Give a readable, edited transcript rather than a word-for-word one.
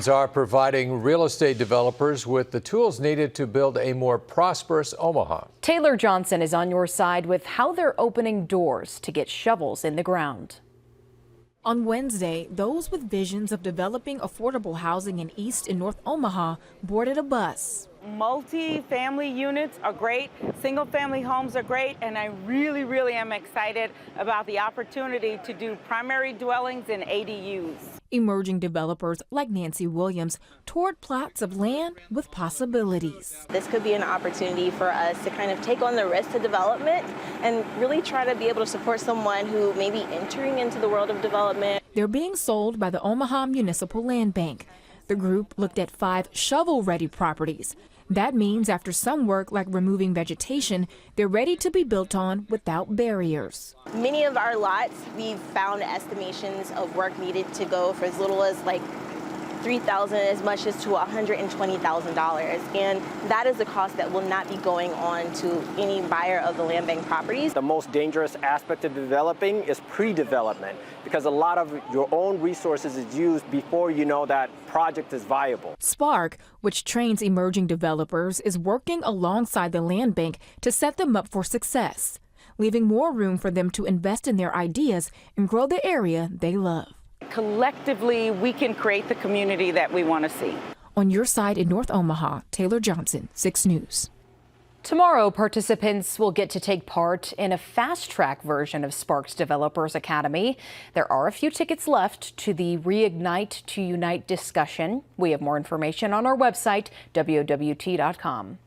Are providing real estate developers with the tools needed to build a more prosperous Omaha. Taylor Johnson is on your side with how they're opening doors to get shovels in the ground. On Wednesday, those with visions of developing affordable housing in East and North Omaha boarded a bus. Multi-family units are great, single-family homes are great, and I really am excited about the opportunity to do primary dwellings and ADUs. Emerging developers like Nancy Williams toured plots of land with possibilities. This could be an opportunity for us to kind of take on the risk to development and really try to be able to support someone who may be entering into the world of development. They're being sold by the Omaha Municipal Land Bank. The group looked at 5 shovel-ready properties. That means after some work like removing vegetation, they're ready to be built on without barriers. Many of our lots, we've found estimations of work needed to go for as little as like $3,000 as much as to $120,000. And that is a cost that will not be going on to any buyer of the land bank properties. The most dangerous aspect of developing is pre-development, because a lot of your own resources is used before you know that project is viable. Spark, which trains emerging developers, is working alongside the land bank to set them up for success, leaving more room for them to invest in their ideas and grow the area they love. Collectively, we can create the community that we want to see. On your side in North Omaha, Taylor Johnson, 6 News. Tomorrow, participants will get to take part in a fast-track version of Spark's Developers Academy. There are a few tickets left to the Reignite to Unite discussion. We have more information on our website, WOWT.com.